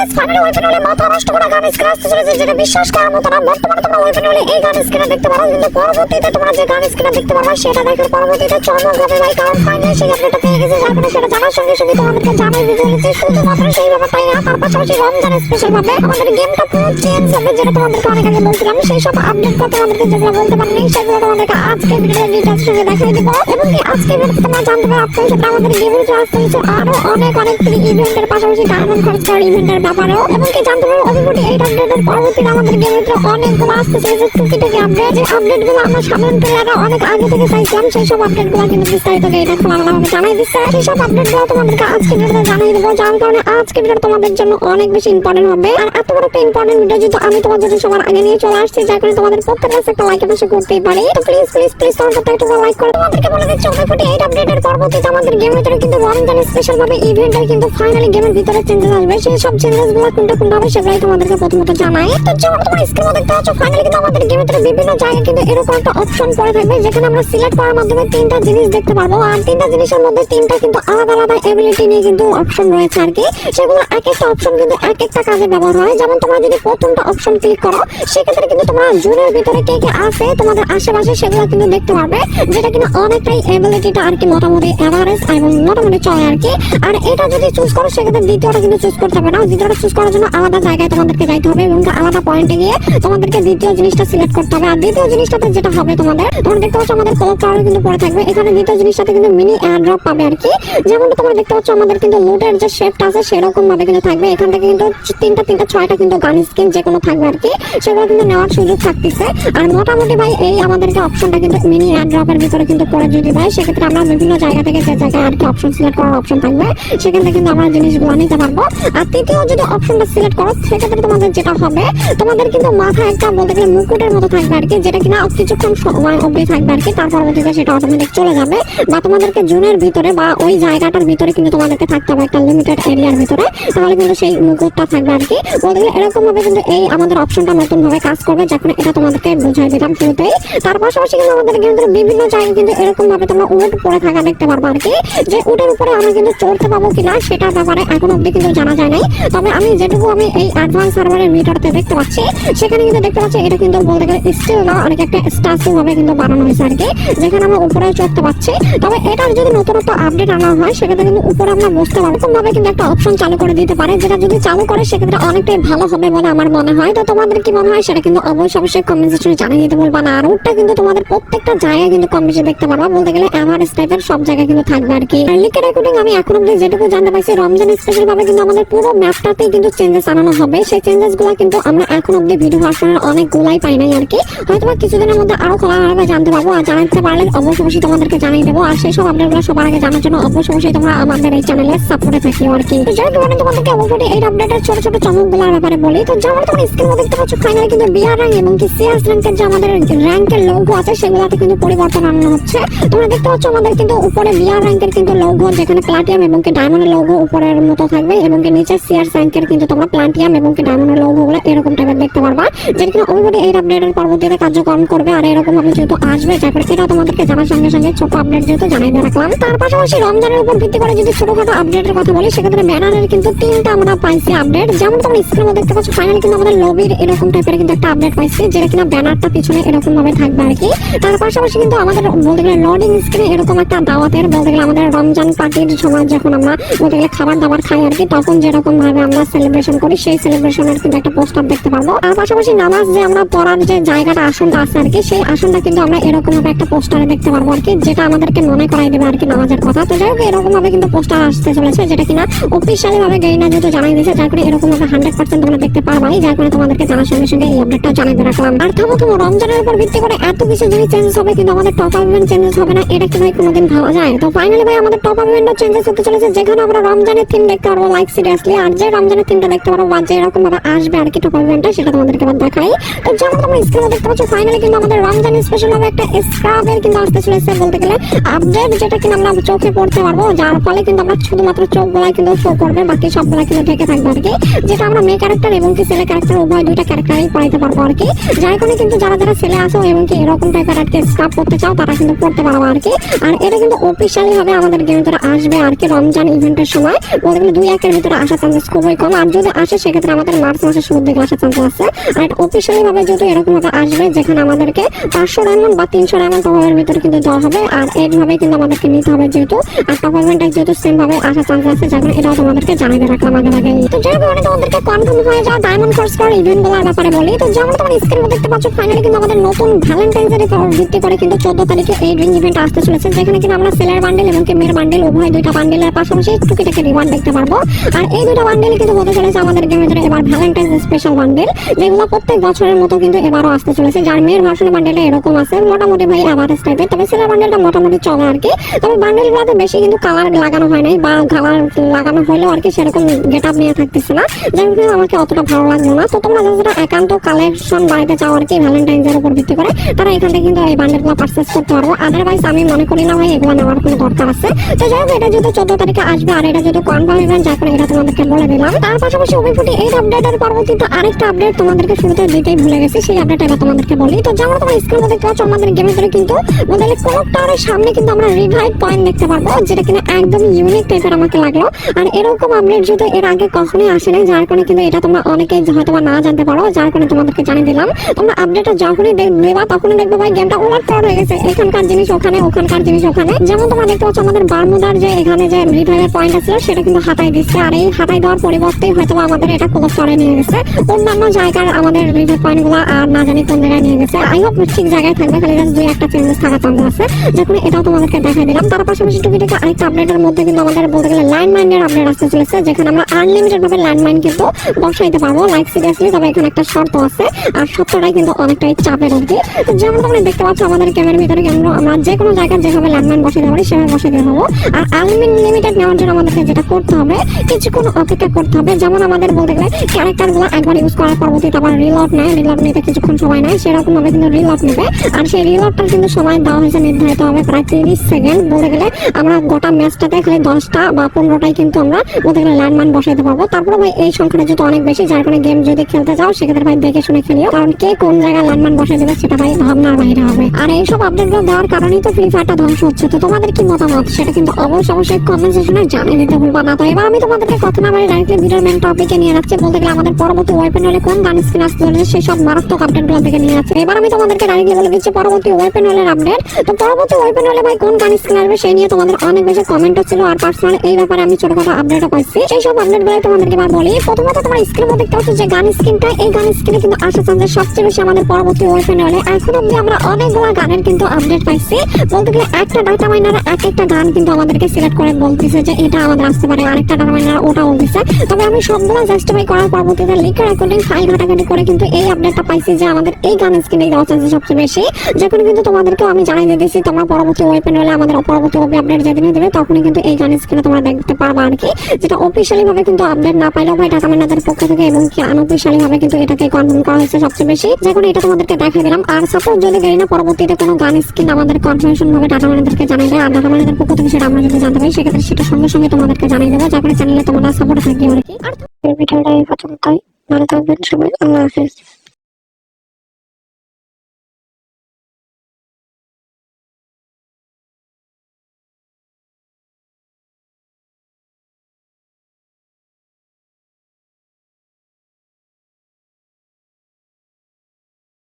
Guys finally ওইখানে মাথা নষ্ট করা গান স্ক্রিন আসতে চলেছে, যেটা বিশ্বাস করার মতো না। বর্তমানে তোমরা ওইখানে এই গান স্ক্রিন দেখতে পারো, কিন্তু পরবর্তীতে তোমরা যে গান স্ক্রিন দেখতে পারবে সেটা দেখার পরবর্তীতে চমক হবে ভাই। কারণ ফাইনালি সেই আপডেটটা পেয়ে গেছে, যার কারণে সেটা জানার সঙ্গে সঙ্গে তোমাদেরকে জানাই দিতে চলেছে। শুধুমাত্র সেই ব্যাপারটাই না, তার পাশাপাশি রমজান স্পেশাল ভাবে আমাদের গেমটা পুরো চেঞ্জ হবে, যেটা তোমাদেরকে অনেক আগে বলছিলাম। সেই সব আপডেট কথা তোমাদেরকে যেগুলো বলতে পারিনি সেগুলো তোমাদেরকে আজকে ভিডিওর ডিটেইলস সঙ্গে দেখিয়ে দিব। এবং কি আজকে ভিডিওতে তোমরা জানতে পারবে আপনাদের সাথে আমাদের গেমের যে আসতে হচ্ছে আরো অনেক ফ্রি ইভেন্টের পাশাপাশি ডায়মন্ড খরচ করার ইভেন্টের ব্যাপারেও। এবং কি জানতে পারবে অভিজ্ঞতা এই আপডেটের পরবর্তীতে আমাদের গেমের যে অনেকগুলো আসতে চলেছে টুকিটাকি আপডেট, যে আপডেটগুলো আমরা সাধারণ প্লেয়াররা অনেক আগে থেকে চাইছিলাম, সেই সব আপডেটগুলো কিন্তু বিস্তারিত এটা খোলামেলাভাবে জানাই দিচ্ছে। সেই সব আপডেটগুলো তোমাদেরকে আজকে ভিডিওতে জানিয়ে দেবো, যার কারণে আজকে ভিডিও তোমাদের জন্য অনেক বেশি ইম্পর্টেন্ট হবে। আর এত বড় একটা ইম্পর্টেন্ট ভিডিও যেহেতু আমি তোমাদের জন্য সবার আগে নিয়ে চলে আসছি, যার কারণে তোমাদের প্রত্যেকের কাছে একটা লাইক অবশ্যই করতেই পারি। তো প্লিজ প্লিজ প্লিজ তোমার প্রত্যেকটা লাইক করে তোমাদেরকে বলে দিচ্ছি অভিজ্ঞতা এই আপডেটের পরবর্তীতে আমাদের গেমের ভিতরে কিন্তু রমজান স্পেশাল ভাবে ইভেন্টের কিন্তু ফাইনালি গেমের ভিতরে চেঞ্জেস আসবে। সেই সব চেঞ্জেসগুলো কোনটা কোনটা হবে সেগুলাই তোমাদেরকে প্রথমত জানাই। তো যেমন তোমরা স্ক্রিনে দেখতে পাচ্ছ ফাইনালি কিন্তু আমাদের গেমের ভিতরে বিভিন্ন জায়গায় কিন্তু এরকম একটা অপশন পড়ে থাকবে, যেখানে আমরা সিলেক্ট করার মাধ্যমে তিনটা জিনিস দেখতে পারবো। আর তিনটা জিনিসের মধ্যে তিনটা কিন্তু আলাদা আলাদা এবিলিটি নিয়ে কিন্তু অপশন রয়েছে আর কি। সেগুলো এক একটা অপশন কিন্তু এক একটা কাজে ব্যবহার হয়। যেমন তোমরা যদি প্রথমটা অপশন ক্লিক করো সেক্ষেত্রে কিন্তু তোমরা জোনের ভিতরে কে কে আছে তোমাদের আশেপাশে সেগুলো কিন্তু দেখতে পারবে, যেটা কিনা অনেকটাই এবিলিটিটা আর কি মোটামুটি এভারেজ এবং মোটামুটি চলে আর কি। আর এটা যদি চুজ করো সেক্ষেত্রে দ্বিতীয়টা কিন্তু চুজ করতে হবে না, দ্বিতীয়টা চুজ করার জন্য আলাদা জায়গায় তোমাদেরকে যাইতে হবে এবং আলাদা পয়েন্টে গিয়ে তোমাদেরকে দ্বিতীয় জিনিসটা সিলেক্ট করতে হবে। আর দ্বিতীয় জিনিসটাতে যেটা হবে তোমরা দেখতে পাচ্ছ আমাদের কলর কালার কিন্তু পড়ে থাকবে। এখানে দ্বিতীয় জিনিসটাতে কিন্তু মিনি এয়ার ড্রপ পাবে আর কি। যেমনটা তোমরা দেখতে পাচ্ছ আমাদের কিন্তু লুটের যে শেপটা আছে সেরকম ভাবে কিন্তু থাকবে। এখান থেকে কিন্তু তিনটা ছয়টা কিন্তু গান স্কিন যে কোনো থাকবে আর কি, সেগুলো কিন্তু নেওয়ার সুযোগ থাকতেছে। আর মোটামুটি ভাই এই আমাদেরকে অপশনটা কিন্তু মিনি এয়ার ড্রপের ভিতরে কিন্তু পড়ে যদি ভাই, সেক্ষেত্রে আমরা বিভিন্ন জায়গা থেকে যে জায়গায় আর কি অপশন সিলেক্ট করার অপশন থাকবে সেখান থেকে কিন্তু আমরা জিনিসগুলো নিতে পারবো। আর তৃতীয় যদি অপশনটা সিলেক্ট করো সেক্ষেত্রে তোমাদের যেটা হবে তোমাদের কিন্তু মাথায় একটা বলতে গেলে মুকুটের মতো থাকবে আর কি, যেটা কিনা কিছুক্ষণ সময় অবধি থাকবে আর কি। তার পরবর্তীতে সেটা অটোমেটিক চলে যাবে, বা তোমাদেরকে জোনের ভিতরে বা ওই জায়গাটার ভিতরে কিন্তু তোমাদেরকে থাকতে হবে একটা লিমিটেড এরিয়ার ভিতরে, তাহলে কিন্তু সেই মুকুটটা থাকবে আর কি। বলতে গেলে এরকম ভাবে কিন্তু এই আমাদের অপশনটা নতুন ভাবে কাজ করবে, যখন এটা তোমাদেরকে বুঝাই দিলাম শুরুতেই। তার পাশাপাশি কিন্তু আমাদের কিন্তু বিভিন্ন জায়গায় কিন্তু এরকম ভাবে তোমরা উট পরে থাকা দেখতে পারবো আর কি। যে উটের উপরে আমরা কিন্তু চড়তে পাবো কিনা সেটার ব্যাপারে এখন অব্দি কিন্তু জানা যায় নাই। তবে আমি যেটুকু আমি এই অ্যাডভান্স সার্ভারের মিটারতে দেখতে পাচ্ছি সেখানে কিন্তু দেখতে পাচ্ছি এটা কিন্তু বলতে গেলে স্টিল না অনেক একটা স্ট্যাচু ভাবে কিন্তু বানানো হয়েছে আর কি, যেখানে আমরা উপরে চড়তে পারছি। তবে এটার যদি নতুনত্ব আপডেট আনা হয় সেক্ষেত্রে কিন্তু উপরে আমরা বসতে পারবো, এরকম ভাবে কিন্তু একটা অপশন চালু করে দিতে পারে, যেটা যদি চালু করে সেক্ষেত্রে অনেকটাই ভালো হবে বলে আমার মনে হয়। তো তোমাদের কি মনে হয় সেটা কিন্তু অবশ্যই কমেন্ট সেকশনে জানিয়ে দিতে বলবা না। আর উটটা কিন্তু তোমাদের প্রত্যেকটা জায়গায় কিন্তু কম বেশি দেখতে পারবা, বলতে গেলে এভারেজ টাইপের সব জায়গায় কিন্তু থাকবে আর কি। লিকের রেকর্ডিং আমি এখন অব্দি যেটুকু জানতে পারছি রমজান স্পেশাল ভাবে কিন্তু আমাদের পুরো ম্যাপটাতেই কিন্তু চেঞ্জেস আনানো হবে। সেই চেঞ্জেস গুলা কিন্তু আমরা এখন অব্দি ভিডিও ভার্সনের অনেকগুলাই পাই নাই আর কি, হয়তো কিছুদিনের মধ্যে আরো খোলামেলাভাবে জানতে পারবো। আর জানাতে পারলে অবশ্যই তোমাদেরকে জানিয়ে দেবো। আর সেই সব আপডেটগুলো সবার আগে জানার জন্য অবশ্যই তোমরা আমাদের এই চ্যানেলে সাপোর্টে থাকিও আর কি। যেহেতু আমি তোমাদেরকে অবশ্যই এই আপডেটের ছোট ছোট চমকগুলোর ব্যাপারে বলি, তো যেমন তোমরা স্ক্রিনে দেখতে পাচ্ছ ফাইনালি কিন্তু বিআর র্যাঙ্ক এবং কি সিএস র্যাঙ্কের যে আমাদের র্যাঙ্কের লোগো আছে সেগুলোতে কিন্তু পরিবর্তন আনানো হচ্ছে। তোমরা দেখতে পাচ্ছ আমাদের কিন্তু উপরে বিআর র্যাঙ্কের কিন্তু লোগো, যেখানে প্লাটিনাম এবং কি ডায়মন্ডের লোগো উপরের মতো থাকবে, এবং কি নিচে সিআর র্যাঙ্কের কিন্তু তোমরা প্লাটিনাম এবং কি ডায়মন্ডের লোগোগুলো এরকম টাইপের দেখতে পারবা, যেটা কিন্তু অবশ্যই এই আপডেটের পরবর্তীতে কার্যক্রম করবে। আর এরকম ভাবে যেহেতু আসবে তারপরে এটা তোমাদেরকে জানার সঙ্গে সঙ্গে ছোট আপডেট যেহেতু জানাই দিয়ে রাখলাম। তার পাশাপাশি রমজানের উপর ভিত্তি করে যদি ছোটখাটো আপডেটের কথা বলি সেক্ষেত্রে ব্যানারের কিন্তু তিনটা আমরা পাইছি আপডেট। যেমন তোমরা স্ক্রিনে দেখতে পাচ্ছ ফাইনালি কিন্তু আমাদের লবির এরকম টাইপের কিন্তু একটা আপডেট পাইছি, যেটা কিনা ব্যানারটা পিছনে এরকম ভাবে থাকবে আর কি। তার পাশাপাশি কিন্তু আমাদের বলতে গেলে লোডিং স্ক্রিনে এরকম একটা দাওয়াতের বলতে গেলে আমাদের রমজান পার্টির সময় যখন আমরা বলতে গেলে খাবার দাবার খাই আর কি, তখন যেরকম ভাবে আমরা সেলিব্রেশন করি সেই সেলিব্রেশনের কিন্তু একটা পোস্টার দেখতে পারবো। তার পাশাপাশি নামাজ যে আমরা পড়ার যে জায়গাটা আসনটা আছে আর কি, সেই আসনটা কিন্তু আমরা এরকম ভাবে একটা পোস্টারে দেখতে পারবো আর কি, যেটা আমাদেরকে মনে করাই দেবে আর কি নামাজের কথা। তো যাই হোক এরকম ভাবে কিন্তু পোস্টার আসতে চলেছে, যেটা কিনা অফিসিয়ালি ভাবে গেইনা যেহেতু জানাই দিয়েছে, যার করে এরকম ভাবে 100% তোমরা দেখতে পারবাই, যার করে তোমাদেরকে জানার সঙ্গে সঙ্গে এই আপডেটটা জানাই দিয়ে রাখলাম। আর থামো রমজানের উপর ভিত্তি করে এত কিছু যদি চেঞ্জেস হবে কিন্তু আমাদের টপ আপ ইভেন্ট চেঞ্জেস হবে না, এটা কি ভাই কোনোদিন ভাবা যায়? তো ফাইনালি ভাই আমাদের টপ আপ ইভেন্টও চেঞ্জেস হতে চলেছে, যেখানে আমরা রমজানের থিম দেখতে পারবো লাইক সিরিয়াসলি। আর যে রমজানের থিমটা দেখতে পারবো বা যে এরকম ভাবে আসবে আর কি টপ আপ ইভেন্টটা, সেটা তোমাদেরকে আবার দেখাই। তো যেমন তোমরা স্ক্রিনে দেখতে পাচ্ছ ফাইনালি কিন্তু আমাদের রমজান স্পেশাল ভাবে একটা স্ক্রাবের কিন্তু আসতে চলেছে বলতে গেলে আপডেট, যেটা কিনা আমরা চোখে পড়তে পারবো, যার ফলে কিন্তু আমরা শুধুমাত্র চোখগুলাই কিন্তু শো করবে, বাকি সবগুলা কিন্তু ঢেকে থাকবে আর কি, যেটা আমরা মেয়ে ক্যারেক্টার এবং কি ছেলে ক্যারেক্টার উভয় দুইটা ক্যারেক্টারই পড়াইতে পারবো আর কি। যার কারণে কিন্তু যারা ছেলে আসো এবং কি এরকম টাইপের আর কি স্ক্রাব করতে চাও তারা কিন্তু পড়তে পারবো আর কি। আর এটা কিন্তু অফিসিয়ালি ভাবে আমাদের গেমের ভিতরে আসবে আর কি রমজান ইভেন্টের সময়, বলতে গেলে 2-1 এর ভিতরে আসার চান্সেস খুবই খুবই কম, আর যদি আসে সেক্ষেত্রে আমাদের মার্চ মাসের শুরুর দিকে আসার চান্স আছে। আর অফিসিয়ালি ভাবে যদি এরকম ভাবে আসবে যেখানে আমাদেরকে 500 ডায়মন্ড বা 300 ডায়মন্ড টপ আপের ভিতরে কিন্তু দেওয়া হবে, আর এইভাবে কিন্তু আমাদেরকে নিতে হবে যেহেতু, আর টপ আপেরটা যেহেতু সেম ভাবে আসার চান্স আছে, যার কারণে এটাও তোমাদেরকে জানিয়ে রাখলাম আগে। তো যাই হোক তোমাদেরকে কনফার্ম হয়ে যাওয়া ডায়মন্ড কোর্স করার ইভেন্ট গুলোর ব্যাপারে বলি। তো যেমন তোমার স্ক্রিনে দেখতে পাচ্ছ ফাইনালি কিন্তু আমাদের নতুন ভ্যালেন্টাইন্স ডে ভিত্তি করে কিন্তু 14 তারিখে এই ড্রিং ইভেন্ট আসতে চলেছে, যেখানে কিন্তু আমরা সেলার বান্ডেল এবং মেয়ের বান্ডেল উভয় দুইটা বান্ডেলের পাশাপাশি টুকিটাকি রিওয়ার্ড দেখতে পারবো। আর এই দুটো বান্ডেল কিন্তু হতে চলেছে আমাদের গেমের ভিতরে এবার ভ্যালেন্টাইন্স স্পেশাল বান্ডেল, যেগুলো প্রত্যেক বছরের মতো কিন্তু এবারও আসতে চলেছে। যার মেয়ের ভার্সনের বান্ডেলটা এরকম আছে মোটামুটি ভাই এভারেজ টাইপের, তবে সেলার বান্ডেলটা মোটামুটি চলে আর কি। তবে বান্ডেলগুলোতে বেশি কিন্তু কালার লাগানো হয় নাই, বা কালার লাগানো হলেও আর কি সেরকম গেট আপ নিয়ে থাকতেছে না, যার কারণে আমাকে অতটা ভালো লাগলো না। তো তোমরা যারা একান্ত কালেকশন বাড়াইতে চাও আর কি ভ্যালেন্টাইন্স এর উপর ভিত্তি করে, তারা এখান থেকে কিন্তু এই বান্ডেলগুলো পারচেজ করতে পারবো। আদারওয়াইজ আমি মনে করি না ভাই এগুলো নেওয়ার কোনো দরকার আছে। তো যাই হোক এটা যেহেতু 14 তারিখে আসবে আর এটা যেহেতু কনফার্ম ইভেন্ট, যার কারণে এটা তোমাদেরকে বলে দিলাম। তার পাশাপাশি ওবিফুটি এই আপডেটের পরবর্তীতে আরেকটা আপডেট তোমাদেরকে শুরুতে দিতেই ভুলে গেছি, সেই আপডেটটা এবার তোমাদেরকে বলি। তো যেমন তোমরা স্ক্রিনে দেখতে পাচ্ছ আমাদের গেমের ভিতরে কিন্তু মোবাইলের ক্লক টাওয়ারের সামনে কিন্তু আমরা রিভাইভ পয়েন্ট দেখতে পারবো, যেটা কিনা একদম ইউনিক টাইপের আমাকে লাগলো। আর এরকম আপডেট যদি এর আগে কখনোই আসে নাই, যার কারণে কিন্তু এটা তোমরা অনেকে হয়তো বা না জানতে পারো, যার কারণে তোমাদেরকে জানিয়ে দিলাম। তোমরা আপডেটটা যখনই দেখবা তখনই দেখবে ভাই গেমটা ওভার পাওয়ার হয়ে গেছে, এখানকার জিনিস ওখানে, ওখানকার জিনিস ওখানে। যেমন তোমরা দেখতে পাচ্ছ আমাদের বারমুদার যে এখানে যে রিভাইভের পয়েন্ট আছে সেটা কিন্তু হাতাই দিচ্ছে, আর এই হাতাই দেওয়ার পরিবর্তে হয়তো আমাদের এটা ক্লোজ করে নিয়ে গেছে অন্যান্য জায়গার আমাদের রিভাইভ পয়েন্ট গুলো, আর না জানি কোন জায়গায় নিয়ে গেছে। আই হোপ ঠিক জায়গায় থাকবে, খালি জাস্ট দুই একটা চেঞ্জেস থাকার চান্স আছে, যখন এটাও তোমাদেরকে দেখাই দিলাম। তার পাশাপাশি টুকিটাকি আরেকটা আপডেটের মধ্যে কিন্তু আমাদের বলতে গেলে ল্যান্ডমাইনের আপডেট আসতে চলেছে, যেখানে আমরা আনলিমিটেড ভাবে ল্যান্ডমাইন কিন্তু বসাইতে পারবো লাইক সিরিয়াসলি। তবে এখানে একটা শর্ত আছে, আর শর্তটাই কিন্তু অনেকটাই চাপের আর কি। যেমন তোমরা দেখতে পাচ্ছ আমাদের গেমের ভিতরে কিন্তু আমরা যে কোনো জায়গায় যেভাবে ল্যান্ডমাইন বসাইতে পারি সেভাবে বসাইতে পারবো। আর আনলিমিটেড নেওয়ার জন্য আমাদেরকে যেটা করতে হবে, কিছুক্ষণ অপেক্ষা করতে হবে। যেমন আমাদের বলতে গেলে ক্যারেক্টার গুলো একবার ইউজ করার পরবর্তীতে আবার রিলোড নেয়, রিলোড নিতে কিছুক্ষণ সময় নেয়, সেরকম ভাবে কিন্তু রিলোড নেবে। আর সেই রিলোডটার কিন্তু সময় দেওয়া হয়েছে নির্ধারিত হবে প্রায় 30 সেকেন্ড। বলতে গেলে আমরা গোটা ম্যাচটাতে খালি 10টা বা 15টাই কিন্তু আমরা বলতে গেলে ল্যান্ডমাইন বসাইতে পারবো। তারপরে ভাই এই সংখ্যাটা যেহেতু অনেক বেশি, যার কারণে গেম যদি খেলতে যাও সেক্ষেত্রে ভাই দেখে শুনে খেলিও, কারণ কে কোন জায়গায় ল্যান্ডমাইন বসাই দেবে সেটা ভাই ভাবনার বাইরে হবে। আর এইসব আপডেট গুলো দেওয়ার কারণেই তো ফ্রি ফায়ারটা ধ্বংস হচ্ছে। তো তোমাদের কি মতামত সেটা কিন্তু অবশ্যই কমেন্ট সেকশনে জানিয়ে দিতে ভুলবা না। তো এবার আমি তোমাদেরকে কথা না বলে ডাইরেক্টলি ভিডিওর মেন টপিকে নিয়ে যাচ্ছি। বলতে গেলে আমাদের পরবর্তী ওয়েপেন হলে কোন গান স্কিন আসতে চলেছে সেই সব মারাত্মক আপডেট গুলো থেকে নিয়ে যাচ্ছে। এবার আমি তোমাদেরকে ডাইরেক্টলি বলে দিচ্ছি পরবর্তী ওয়েপেন হলের আপডেট। তো পরবর্তী ওয়েপেন হলে ভাই কোন গান স্কিন আসবে সেই নিয়ে তোমাদের অনেক বেশি কমেন্টও ছিল, আর পার্সোনাল এই ব্যাপারে আমি ছোটখাটো আপডেটও পাইছি। সেই সব আপডেট গুলো তোমাদেরকে এবার বলি। প্রথমত তোমরা স্ক্রিনে দেখতে পাচ্ছ যে গান স্কিনটা, এই গান স্কিনে কিন্তু আসার চান্স সবচেয়ে বেশি আমাদের পরবর্তী ওয়েপেন হলে। এখন অব্দি আমরা অনেকগুলো গানের কিন্তু আপডেট পাইছি। বলতে গেলে একটা ডাটা মাইনার একটা গান কিন্তু আমাদেরকে সিলেক্ট করে বলতেছে যে এটা আমাদের আসতে পারে, আরেকটা ডাটা মাইনার ওটা বলতেছে। তবে আমি সবগুলো জাস্টিফাই করার পরবর্তীতে লিখে রেকর্ডিং ফাইল ঘাটাঘাটি করে কিন্তু এই আপডেটটা পাইছি যে আমাদের এই গান স্কিনে দেওয়া চান্স সবচেয়ে বেশি। যখন কিন্তু তোমাদেরকেও আমি জানিয়ে দিতেছি তোমরা পরবর্তী ওয়েপেন হলে আমাদের পরবর্তী আপডেট যেদিনই দেবে তখনই কিন্তু এই গান স্কিনে তোমরা দেখতে পারবা আর কি, যেটা অফিসিয়ালি ভাবে কিন্তু আপডেট না পাইলেও ভাই ডাটা মাইনারদের পক্ষ থেকে এবং কি আনঅফিসিয়ালি ভাবে কিন্তু এটাকে কনফার্ম করা হয়েছে সবচেয়ে বেশি, যখন এটা তোমাদেরকে দেখাই দিলাম। আর সাপোজ যদি দেরি না পরবর্তীতে কোনো গান স্কিন আমাদের কনফার্মেশন ভাবে ডাটা মাইনারদেরকে জানিয়ে দেয়, আর ডাটা মাইনারদের পক্ষ থেকে সেটা আমরা যদি জানতে পারি সেক্ষেত্রে সেটা সঙ্গে সঙ্গে তোমাদেরকে জানিয়ে দেবো, যার ফলে চ্যানেলে তোমরা সাপোর্ট থাকবে আর কি। আর ভিডিওটা এই পর্যন্তই, ভালো থাকবেন সবাই, আল্লাহ হাফেজ।